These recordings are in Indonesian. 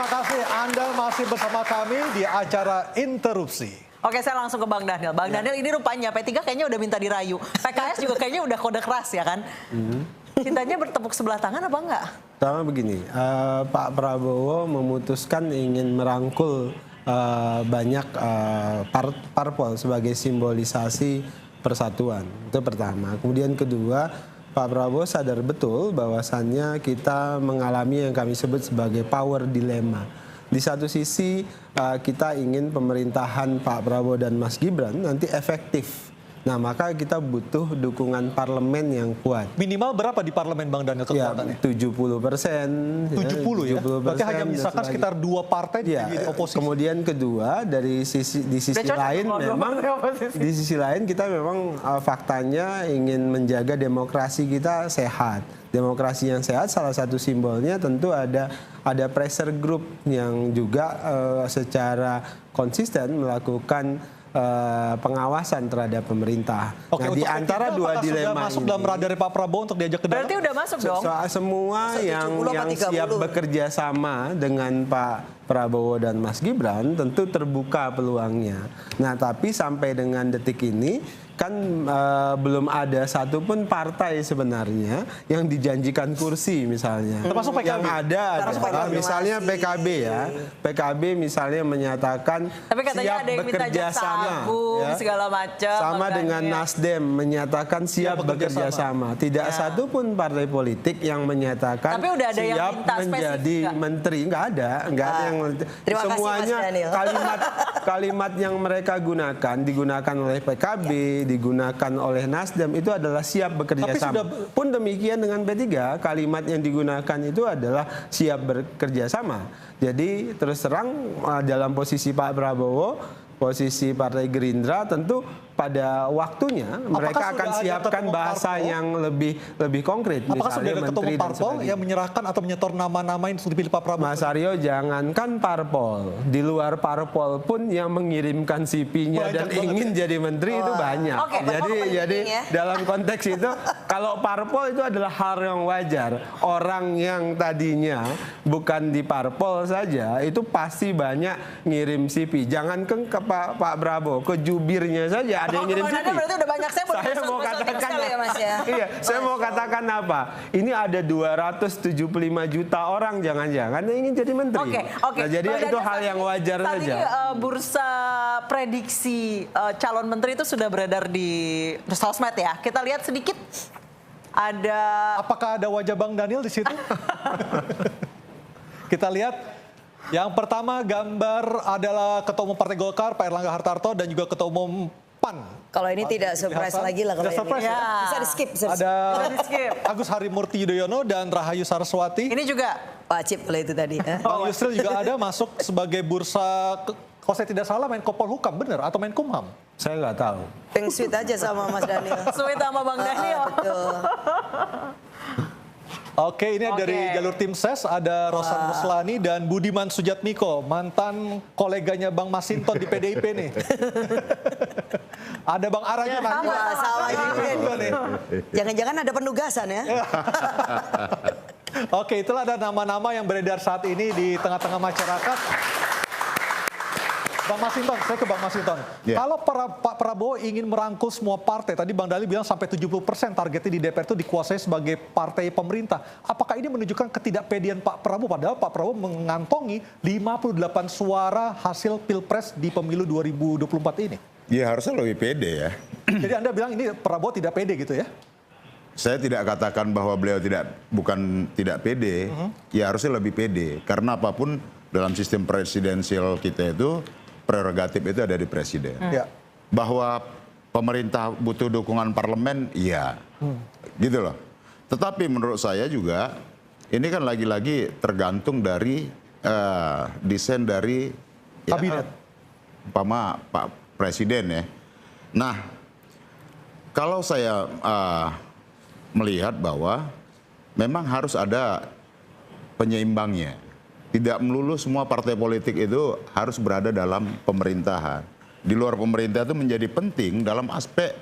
Terima kasih Anda masih bersama kami di acara Interupsi. Oke, saya langsung ke Bang Daniel. Bang Daniel, ini rupanya P3 kayaknya udah minta dirayu. PKS juga kayaknya udah kode keras ya kan? Cintanya bertepuk sebelah tangan apa enggak? Pertama begini, Pak Prabowo memutuskan ingin merangkul banyak parpol sebagai simbolisasi persatuan. Itu pertama. Kemudian kedua, Pak Prabowo sadar betul bahwasannya kita mengalami yang kami sebut sebagai power dilemma. Di satu sisi kita ingin pemerintahan Pak Prabowo dan Mas Gibran nanti efektif. Nah, maka kita butuh dukungan parlemen yang kuat. Minimal berapa di parlemen Bang Daniel kekuatannya? 70%. 70 ya? Berarti hanya menyisakan sekitar 2 partai di oposisi. Kemudian kedua, di sisi lain memang di sisi lain kita memang faktanya ingin menjaga demokrasi kita sehat. Demokrasi yang sehat salah satu simbolnya tentu ada pressure group yang juga secara konsisten melakukan pengawasan terhadap pemerintah. Oke, nah, di antara dua dilema sudah masuk ini, dalam radar Pak Prabowo untuk diajak ke dalam. Berarti udah masuk dong. Semua yang siap bekerja sama dengan Pak Prabowo dan Mas Gibran tentu terbuka peluangnya. Nah, tapi sampai dengan detik ini kan belum ada satupun partai sebenarnya yang dijanjikan kursi misalnya. Termasuk PKB. Yang ada misalnya PKB ya. PKB misalnya menyatakan siap bekerja sama, ya, segala macam. sama dengan Nasdem menyatakan siap bekerja sama. Tidak satupun partai politik yang menyatakan siap menjadi menteri. Nggak ada yang semuanya kalimat yang mereka gunakan digunakan oleh PKB, digunakan oleh Nasdem itu adalah siap bekerja sama. Pun demikian dengan P3, kalimat yang digunakan itu adalah siap bekerja sama. Jadi terus terang dalam posisi Pak Prabowo, posisi Partai Gerindra tentu pada waktunya mereka akan siapkan bahasa yang lebih konkret. Apakah sudah ada ketua parpol yang menyerahkan atau menyetor nama-nama yang sudah dipilih Pak Prabowo? Mas Aryo, jangankan parpol, di luar parpol pun yang mengirimkan CV-nya dan ingin jadi menteri itu banyak. Jadi dalam konteks itu kalau parpol itu adalah hal yang wajar. Orang yang tadinya bukan di parpol saja itu pasti banyak ngirim CV. Jangan ke Pak Prabowo, ke jubirnya saja ada yang ngirim CV. Berarti udah banyak Saya mau katakan ya, Mas, ya? Iya, saya mau katakan apa? Ini ada 275 juta orang jangan-jangan yang ingin jadi menteri. Nah, jadi itu hal yang wajar saja. Saat ini bursa prediksi calon menteri itu sudah beredar di sosmed ya. Kita lihat sedikit. Apakah ada wajah Bang Daniel di situ? Kita lihat. Yang pertama gambar adalah Ketua Umum Partai Golkar, Pak Erlangga Hartarto, dan juga Ketua Umum PAN. Kalau ini tidak surprise lagi lah kalau ini. Ya. Bisa di skip. Ada Agus Harimurti Yudhoyono dan Rahayu Saraswati. Ini juga wajib kalau itu tadi. Bang Yusril juga ada masuk sebagai bursa, kalau saya tidak salah Menko Polhukam, benar? Atau Menkumham? Saya nggak tahu. Peng sweet aja sama Mas Daniel. Sweet sama Bang Daniel. Betul. Oke, ini dari jalur tim ses ada Rosan Ruslani dan Budiman Sujatmiko, mantan koleganya Bang Masinton di PDIP nih. Ada Bang Ara juga. Sama juga nih. Jangan-jangan ada penugasan ya. Oke, itulah ada nama-nama yang beredar saat ini di tengah-tengah masyarakat. Bang Masinton, saya ke Bang Masinton. Kalau Pak Prabowo ingin merangkul semua partai, tadi Bang Dali bilang sampai 70% targetnya di DPR itu dikuasai sebagai partai pemerintah. Apakah ini menunjukkan ketidakpedean Pak Prabowo? Padahal Pak Prabowo mengantongi 58 suara hasil Pilpres di pemilu 2024 ini. Ya harusnya lebih pede ya. Jadi Anda bilang ini Prabowo tidak pede gitu ya? Saya tidak katakan bahwa beliau bukan tidak pede, ya harusnya lebih pede. Karena apapun dalam sistem presidensial kita itu, prerogatif itu ada di presiden. Bahwa pemerintah butuh dukungan parlemen, iya. Gitu loh. Tetapi menurut saya juga, ini kan lagi-lagi tergantung dari desain dari kabinet. Umpama Pak Presiden ya. Nah, kalau saya melihat bahwa memang harus ada penyeimbangnya. Tidak melulu semua partai politik itu harus berada dalam pemerintahan. Di luar pemerintah itu menjadi penting dalam aspek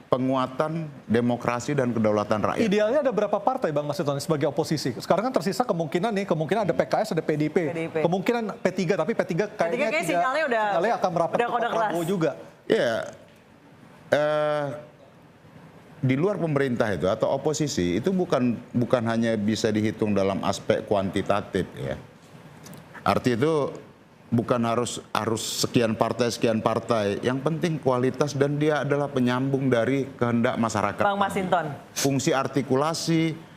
penguatan demokrasi dan kedaulatan rakyat. Idealnya ada berapa partai Bang Masinton sebagai oposisi? Sekarang kan tersisa kemungkinan ada PKS, ada PDIP. Kemungkinan P3, tapi P3 kayaknya sinyalnya akan merapat ke Prabowo juga. Ya, di luar pemerintah itu atau oposisi itu bukan hanya bisa dihitung dalam aspek kuantitatif ya. Arti itu bukan harus sekian partai. Yang penting kualitas dan dia adalah penyambung dari kehendak masyarakat. Bang Masinton. Fungsi artikulasi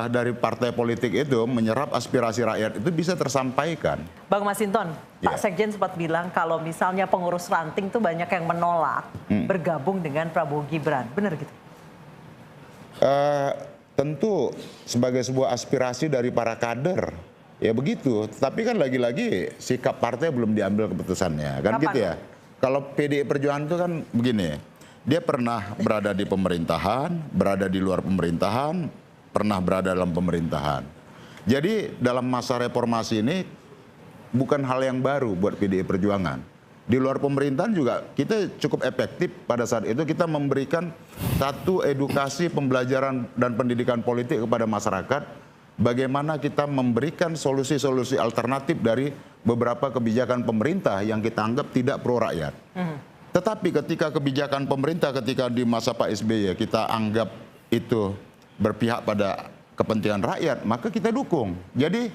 dari partai politik itu menyerap aspirasi rakyat itu bisa tersampaikan. Bang Masinton, Pak Sekjen sempat bilang kalau misalnya pengurus ranting tuh banyak yang menolak bergabung dengan Prabowo Gibran. Benar gitu? Tentu sebagai sebuah aspirasi dari para kader, ya begitu. Tapi kan lagi-lagi sikap partai belum diambil keputusannya, kan gitu ya. Kalau PDI Perjuangan itu kan begini, dia pernah berada di pemerintahan, berada di luar pemerintahan, pernah berada dalam pemerintahan. Jadi dalam masa reformasi ini bukan hal yang baru buat PDI Perjuangan. Di luar pemerintahan juga kita cukup efektif pada saat itu kita memberikan satu edukasi, pembelajaran dan pendidikan politik kepada masyarakat. Bagaimana kita memberikan solusi-solusi alternatif dari beberapa kebijakan pemerintah yang kita anggap tidak pro rakyat. Tetapi ketika kebijakan pemerintah ketika di masa Pak SBY kita anggap itu berpihak pada kepentingan rakyat, maka kita dukung. Jadi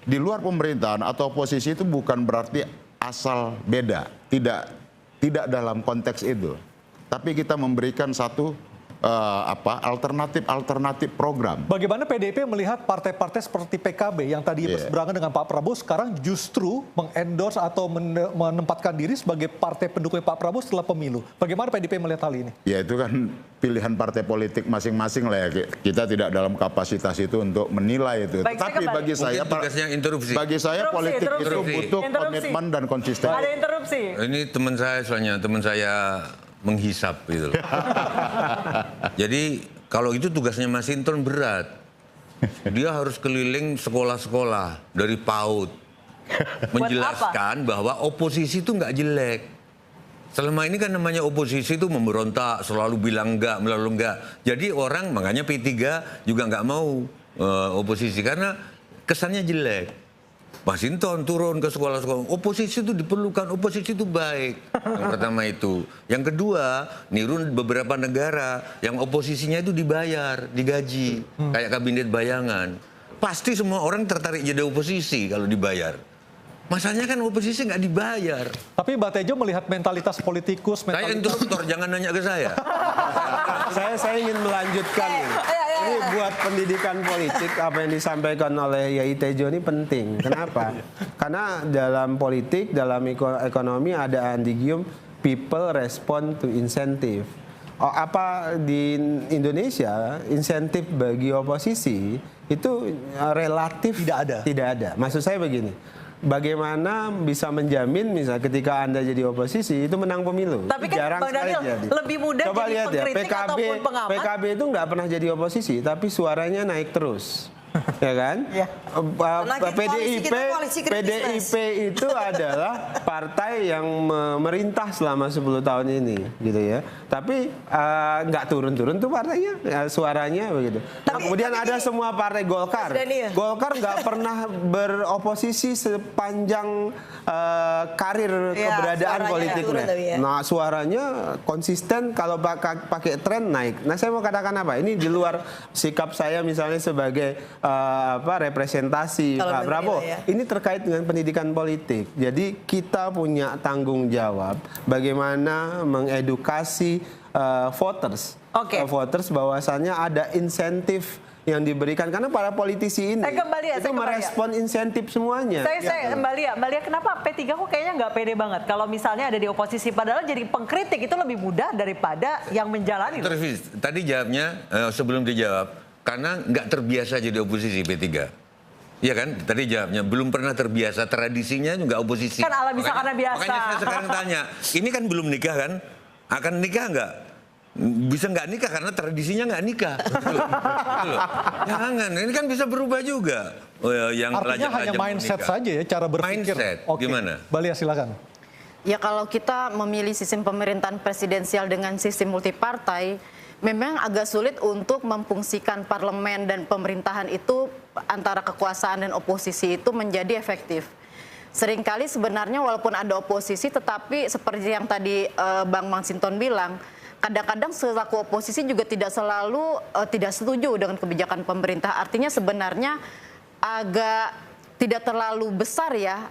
di luar pemerintahan atau oposisi itu bukan berarti asal beda, tidak dalam konteks itu. Tapi kita memberikan satu alternatif program. Bagaimana PDIP melihat partai-partai seperti PKB yang tadi berseberangan dengan Pak Prabowo sekarang justru mengendorse atau menempatkan diri sebagai partai pendukung Pak Prabowo setelah pemilu. Bagaimana PDIP melihat hal ini? Ya itu kan pilihan partai politik masing-masing lah ya. Kita tidak dalam kapasitas itu untuk menilai itu. Baik, tapi bagi saya politik itu butuh komitmen dan konsistensi. Ada interupsi. Ini teman saya menghisap gitu loh. Jadi kalau itu tugasnya Masinton berat. Dia harus keliling sekolah-sekolah dari PAUD menjelaskan bahwa oposisi itu nggak jelek. Selama ini kan namanya oposisi itu memberontak, selalu bilang enggak, melalui enggak. Jadi orang makanya P3 juga nggak mau oposisi karena kesannya jelek. Masinton turun ke sekolah-sekolah. Oposisi itu diperlukan, oposisi itu baik. Yang pertama itu. Yang kedua, niru beberapa negara yang oposisinya itu dibayar, digaji. Kayak kabinet bayangan. Pasti semua orang tertarik jadi oposisi kalau dibayar. Masalahnya kan oposisi nggak dibayar. Tapi Mbak Tejo melihat mentalitas politikus. Saya instruktur, jangan nanya ke saya. Saya ingin melanjutkan. Ini buat pendidikan politik apa yang disampaikan oleh Yai Tejo ini penting. Kenapa? Karena dalam politik, dalam ekonomi ada andigium people respond to incentive. Apa di Indonesia insentif bagi oposisi itu relatif tidak ada. Maksud saya begini. Bagaimana bisa menjamin misalnya ketika Anda jadi oposisi itu menang pemilu? Tapi kan jarang Bang Daniel jadi. lebih mudah Coba jadi lihat pengkritik ataupun pengamat. PKB itu nggak pernah jadi oposisi, tapi suaranya naik terus. Ya kan? Ya. PDIP itu adalah partai yang memerintah selama 10 tahun ini, gitu ya. Tapi nggak turun-turun tuh partainya, suaranya begitu. Nah, kemudian ada semua partai Golkar. Golkar nggak pernah beroposisi sepanjang karir keberadaan politiknya. Nah, suaranya konsisten kalau pakai tren naik. Nah, saya mau katakan apa? Ini di luar sikap saya misalnya sebagai representasi Pak Prabowo. Ini terkait dengan pendidikan politik. Jadi kita punya tanggung jawab bagaimana mengedukasi voters bahwasannya ada insentif yang diberikan karena para politisi ini itu merespon insentif semuanya. Saya Mbak Lia, kenapa P3 kok kayaknya nggak pede banget kalau misalnya ada di oposisi padahal jadi pengkritik itu lebih mudah daripada yang menjalani. Tadi jawabnya sebelum dijawab karena nggak terbiasa jadi oposisi P3. Iya kan? Tadi jawabnya belum pernah terbiasa, tradisinya juga oposisi. Kan ala bisa karena biasa. Makanya saya sekarang tanya, ini kan belum nikah kan? Akan nikah nggak? Bisa nggak nikah karena tradisinya nggak nikah. Jangan, ini kan bisa berubah juga. Yang artinya hanya mindset saja ya, cara berpikir. Mindset, gimana? Mbak Lia silakan. Ya kalau kita memilih sistem pemerintahan presidensial dengan sistem multipartai, memang agak sulit untuk memfungsikan parlemen dan pemerintahan itu antara kekuasaan dan oposisi itu menjadi efektif. Seringkali sebenarnya walaupun ada oposisi, tetapi seperti yang tadi Bang Masinton bilang, kadang-kadang selaku oposisi juga tidak selalu tidak setuju dengan kebijakan pemerintah. Artinya sebenarnya agak tidak terlalu besar ya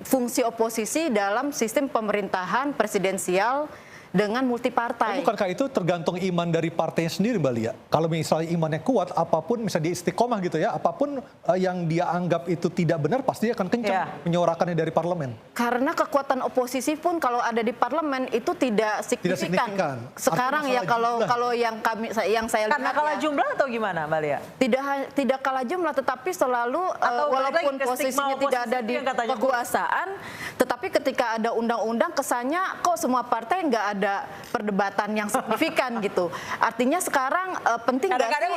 fungsi oposisi dalam sistem pemerintahan presidensial dengan multipartai. Bukankah itu tergantung iman dari partainya sendiri, Mbak Lia? Kalau misalnya imannya kuat, apapun misalnya di istiqomah gitu ya, apapun yang dia anggap itu tidak benar, pasti dia akan kencang menyuarakannya dari parlemen. Karena kekuatan oposisi pun kalau ada di parlemen itu tidak signifikan. Sekarang ya kalau yang saya lihat karena kalah jumlah atau gimana, Mbak Lia? Tidak kalah jumlah, tetapi selalu walaupun posisinya tidak ada di kekuasaan, tetapi ketika ada undang-undang kesannya kok semua partai nggak ada perdebatan yang signifikan gitu. Artinya sekarang penting nggak sih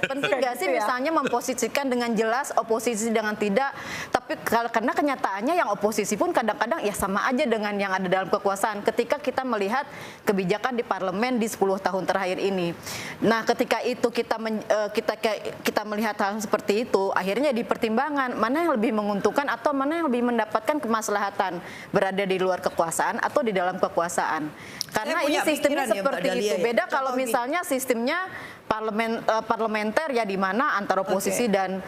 penting nggak sih misalnya memposisikan dengan jelas oposisi dengan tidak. Tapi karena kenyataannya yang oposisi pun kadang-kadang ya sama aja dengan yang ada dalam kekuasaan. Ketika kita melihat kebijakan di parlemen di 10 tahun terakhir ini. Nah, ketika itu kita melihat hal seperti itu, akhirnya di pertimbangan mana yang lebih menguntungkan atau mana yang lebih mendapatkan kemaslahatan berada di luar kekuasaan atau di dalam kekuasaan. Karena ini sistemnya seperti itu. Beda kalau misalnya sistemnya parlementer ya, di mana antara oposisi dan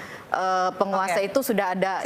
penguasa itu sudah ada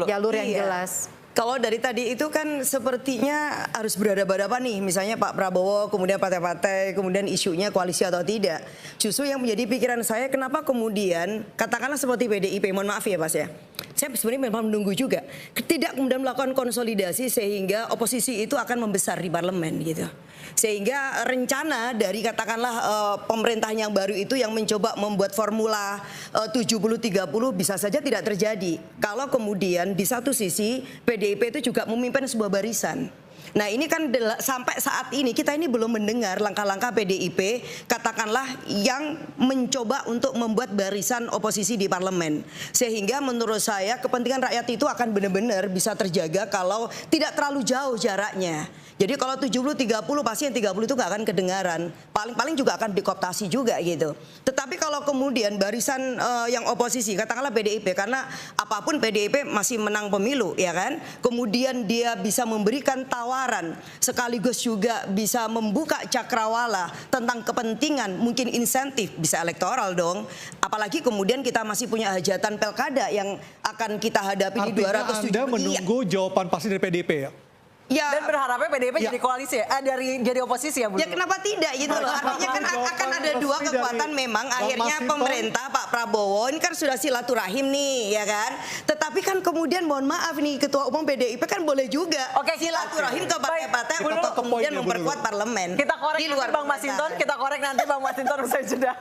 jalur yang jelas. Kalau dari tadi itu kan sepertinya harus berhadapan-hadapan nih, misalnya Pak Prabowo, kemudian partai-partai, kemudian isunya koalisi atau tidak. Justru yang menjadi pikiran saya, kenapa kemudian, katakanlah seperti PDIP, mohon maaf ya Mas ya, saya sebenarnya memang menunggu juga, tidak kemudian melakukan konsolidasi sehingga oposisi itu akan membesar di parlemen gitu. Sehingga rencana dari katakanlah pemerintah yang baru itu yang mencoba membuat formula 70-30 bisa saja tidak terjadi. Kalau kemudian di satu sisi PDIP itu juga memimpin sebuah barisan. Nah ini kan sampai saat ini kita ini belum mendengar langkah-langkah PDIP katakanlah yang mencoba untuk membuat barisan oposisi di parlemen. Sehingga menurut saya kepentingan rakyat itu akan benar-benar bisa terjaga kalau tidak terlalu jauh jaraknya. Jadi kalau 70-30 pasti yang 30 itu nggak akan kedengaran. Paling-paling juga akan dikooptasi juga gitu. Tetapi kalau kemudian barisan yang oposisi, katakanlah PDIP, karena apapun PDIP masih menang pemilu ya kan. Kemudian dia bisa memberikan tawaran sekaligus juga bisa membuka cakrawala tentang kepentingan, mungkin insentif, bisa elektoral dong. Apalagi kemudian kita masih punya hajatan pilkada yang akan kita hadapi di 270. Artinya Anda menunggu jawaban pasti dari PDIP ya? Ya, dan berharapnya PDIP jadi koalisi ya, jadi oposisi ya Bu? Ya kenapa tidak gitu loh, artinya kan akan ada dua kekuatan memang akhirnya pemerintah Pak Prabowo ini kan sudah silaturahim nih ya kan. Tetapi kan kemudian mohon maaf nih Ketua Umum PDIP kan boleh juga silaturahim ke partai-partai untuk kemudian memperkuat parlemen. Kita korek di luar nanti Bang Masinton, kita korek nanti Bang Masinton usai jeda.